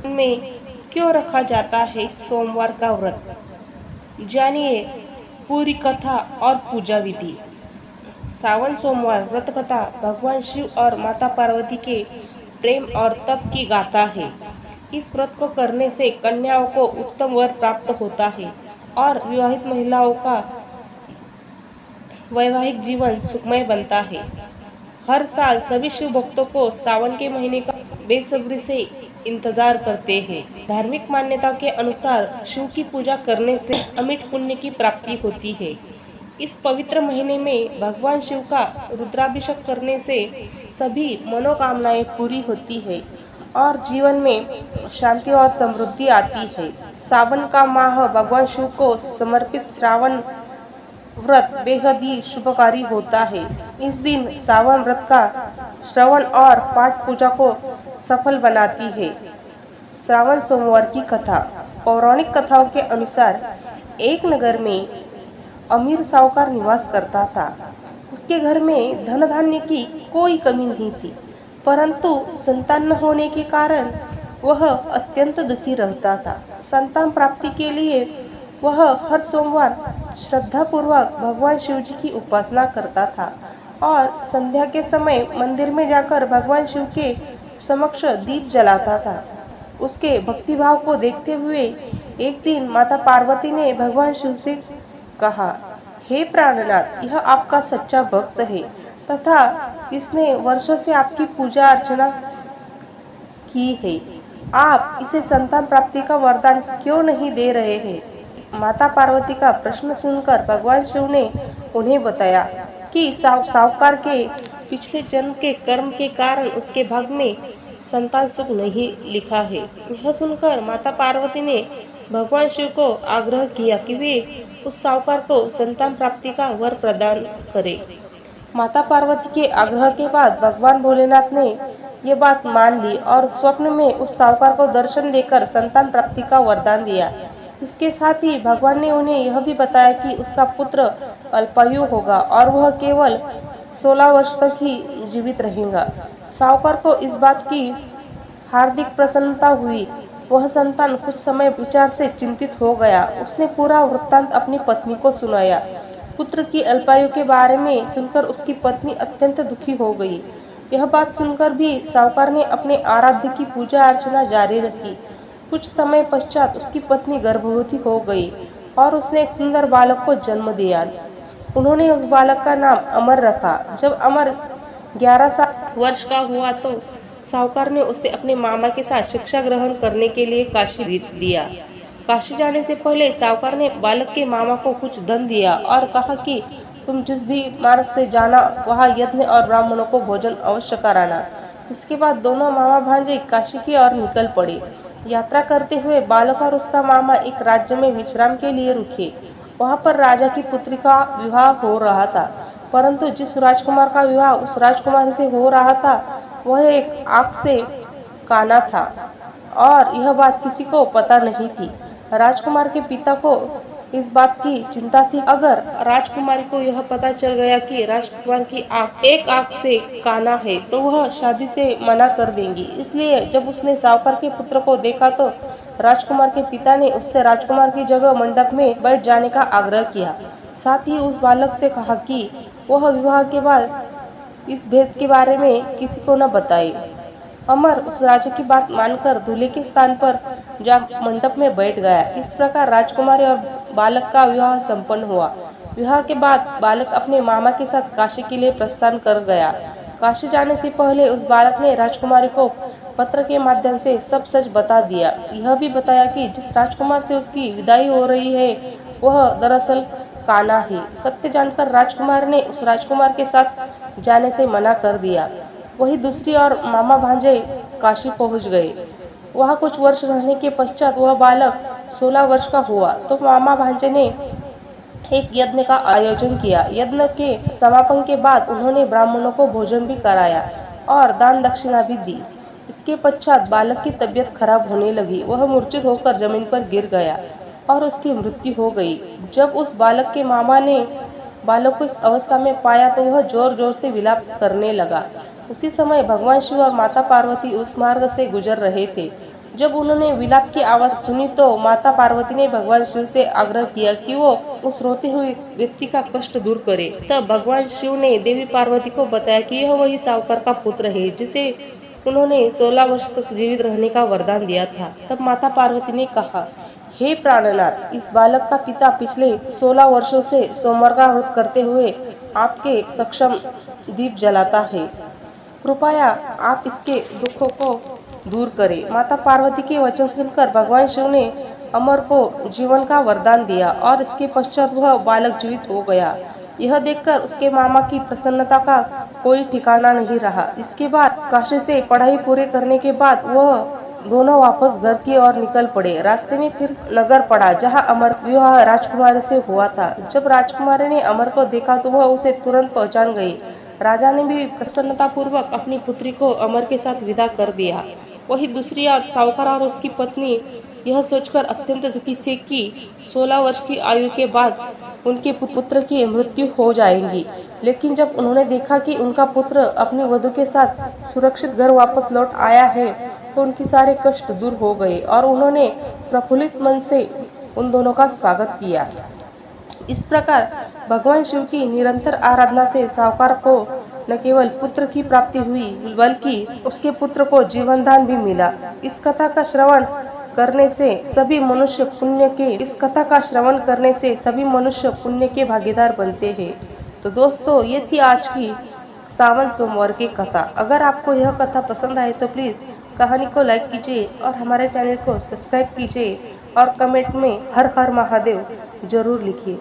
में क्यों रखा जाता है सोमवार का व्रत? जानिए पूरी कथा और पूजा विधि। सावन सोमवार व्रत कथा भगवान शिव और माता पार्वती के प्रेम और तप की गाथा है। इस व्रत को करने से कन्याओं को उत्तम वर प्राप्त होता है और विवाहित महिलाओं का वैवाहिक जीवन सुखमय बनता है। हर साल सभी शिव भक्तों को सावन के महीने का बेसब्री से इंतजार करते हैं। धार्मिक मान्यता के अनुसार शिव की पूजा करने से अमिट पुण्य की प्राप्ति होती है। इस पवित्र महीने में भगवान शिव का रुद्राभिषेक करने से सभी मनोकामनाएं पूरी होती है और जीवन में शांति और समृद्धि आती है। सावन का माह भगवान शिव को समर्पित श्रावण व्रत बेहद ही शुभकारी होता है। इस दिन सावन व्रत का श्रवण और पाठ पूजा को सफल बनाती है। श्रावण सोमवार की कथा। पौराणिक कथाओं के अनुसार एक नगर में अमीर साहूकार निवास करता था। उसके घर में धन धान्य की कोई कमी नहीं थी, परंतु संतान न होने के कारण वह अत्यंत दुखी रहता था। संतान प्राप्ति के लिए वह हर सोमवार श्रद्धापूर्वक भगवान शिव जी की उपासना करता था और संध्या के समय मंदिर में जाकर भगवान शिव के समक्ष दीप जलाता था। उसके भक्तिभाव को देखते हुए एक दिन माता पार्वती ने भगवान शिव से कहा, हे प्राणनाथ, यह आपका सच्चा भक्त है तथा इसने वर्षों से आपकी पूजा अर्चना की है। आप इसे संतान प्राप्ति का वरदान क्यों नहीं दे रहे हैं? माता पार्वती का प्रश्न सुनकर भगवान शिव ने उन्हें बताया कि साहूकार के पिछले जन्म के कर्म के कारण उसके भाग्य में संतान सुख नहीं लिखा है। यह सुनकर माता पार्वती ने भगवान शिव को आग्रह किया कि वे उस साहूकार को संतान प्राप्ति का वर प्रदान करें। माता पार्वती के आग्रह के बाद भगवान भोलेनाथ ने ये बात मान ली और स्वप्न में उस साहूकार को दर्शन देकर संतान प्राप्ति का वरदान दिया। इसके साथ ही भगवान ने उन्हें यह भी बताया कि उसका पुत्र अल्पायु होगा और वह केवल 16 वर्ष तक ही जीवित रहेगा। साहूकार को इस बात की हार्दिक प्रसन्नता हुई। वह संतान कुछ समय विचार से चिंतित हो गया। उसने पूरा वृत्तांत अपनी पत्नी को सुनाया। पुत्र की अल्पायु के बारे में सुनकर उसकी पत्नी अत्यंत दुखी हो गई। यह बात सुनकर भी साहूकार ने अपने आराध्य की पूजा अर्चना जारी रखी। कुछ समय पश्चात उसकी पत्नी गर्भवती हो गई और उसने एक सुंदर बालक को जन्म दिया। उन्होंने उस बालक का नाम अमर रखा। जब अमर 11 वर्ष का हुआ तो साहूकार ने उसे अपने मामा के साथ शिक्षा ग्रहण करने के लिए काशी भेज दिया। काशी जाने से पहले साहूकार ने बालक के मामा को कुछ धन दिया और कहा कि तुम जिस भी मार्ग से जाना वहाँ यज्ञ और ब्राह्मणों को भोजन अवश्य कराना। इसके बाद दोनों मामा भांजे काशी की ओर निकल पड़े। यात्रा करते हुए बालक और उसका मामा एक राज्य में विश्राम के लिए रुके। वहाँ पर राजा की पुत्री का विवाह हो रहा था, परंतु जिस राजकुमार का विवाह उस राजकुमारी से हो रहा था वह एक आंख से काना था और यह बात किसी को पता नहीं थी। राजकुमार के पिता को इस बात की चिंता थी, अगर राजकुमारी को यह पता चल गया कि राजकुमार की एक आंख से काना है तो वह शादी से मना कर देंगी। इसलिए जब उसने साहूकार के पुत्र को देखा तो राजकुमार के पिता ने उससे राजकुमार की जगह मंडप में बैठ जाने का आग्रह किया। साथ ही उस बालक से कहा कि वह विवाह के बाद इस भेद के बारे में किसी को न बताए। अमर उस राजा की बात मानकर दूल्हे के स्थान पर जा मंडप में बैठ गया। इस प्रकार राजकुमारी और बालक का विवाह संपन्न हुआ। विवाह के बाद बालक अपने मामा के साथ काशी के लिए प्रस्थान कर गया। काशी जाने से पहले उस बालक ने राजकुमारी को पत्र के माध्यम से सब सच बता दिया। यह भी बताया कि जिस राजकुमार से उसकी विदाई हो रही है वह दरअसल काना है। सत्य जानकर राजकुमार ने उस राजकुमार के साथ जाने से मना कर दिया। वही दूसरी ओर मामा भांजे काशी पहुंच गए। वहां कुछ वर्ष रहने के पश्चात वह बालक 16 वर्ष का हुआ तो मामा भांजे ने एक यज्ञ का आयोजन किया। यज्ञ के समापन के बाद उन्होंने ब्राह्मणों को भोजन भी कराया और दान दक्षिणा भी दी। इसके पश्चात बालक की तबीयत खराब होने लगी। वह मूर्छित होकर जमीन पर गिर गया और उसकी मृत्यु हो गई। जब उस बालक के मामा ने बालक को इस अवस्था में पाया तो वह जोर जोर से विलाप करने लगा। उसी समय भगवान शिव और माता पार्वती उस मार्ग से गुजर रहे थे। जब उन्होंने विलाप की आवाज सुनी तो माता पार्वती ने भगवान शिव से आग्रह किया कि वो उस रोते हुए व्यक्ति का कष्ट दूर करे। तब भगवान शिव ने देवी पार्वती को बताया कि यह वही सावकार का पुत्र है जिसे उन्होंने 16 वर्ष तक जीवित रहने का वरदान दिया था। तब माता पार्वती ने कहा, हे प्राणनाथ, इस बालक का पिता पिछले 16 वर्षों से सोमवार का व्रत करते हुए आपके सक्षम दीप जलाता है। कृपया आप इसके दुखों को दूर करें। माता पार्वती के वचन सुनकर भगवान शिव ने अमर को जीवन का वरदान दिया और इसके पश्चात वह बालक जीवित हो गया। यह देखकर उसके मामा की प्रसन्नता का कोई ठिकाना नहीं रहा। इसके बाद काशी से पढ़ाई पूरी करने के बाद वह दोनों वापस घर की ओर निकल पड़े। रास्ते में फिर नगर पड़ा जहां अमर विवाह राजकुमारी से हुआ था। जब राजकुमारी ने अमर को देखा तो वह उसे तुरंत पहचान गई। राजा ने भी प्रसन्नतापूर्वक अपनी पुत्री को अमर के साथ विदा कर दिया। वही दूसरी ओर सावकार और उसकी पत्नी यह सोचकर अत्यंत दुखी थे कि 16 वर्ष की आयु के बाद उनके पुत्र की मृत्यु हो जाएगी। लेकिन जब उन्होंने देखा कि उनका पुत्र अपनी वधू के साथ सुरक्षित घर वापस लौट आया है तो उनके सारे कष्ट दूर हो गए और उन्होंने प्रफुल्लित मन से उन दोनों का स्वागत किया। इस प्रकार भगवान शिव की निरंतर आराधना से सावकार को न केवल पुत्र की प्राप्ति हुई बल्कि उसके पुत्र को जीवन दान भी मिला। इस कथा का श्रवण करने से सभी मनुष्य पुण्य के भागीदार बनते हैं। तो दोस्तों, ये थी आज की सावन सोमवार की कथा। अगर आपको यह कथा पसंद आए तो प्लीज कहानी को लाइक कीजिए और हमारे चैनल को सब्सक्राइब कीजिए और कमेंट में हर हर महादेव जरूर लिखिए।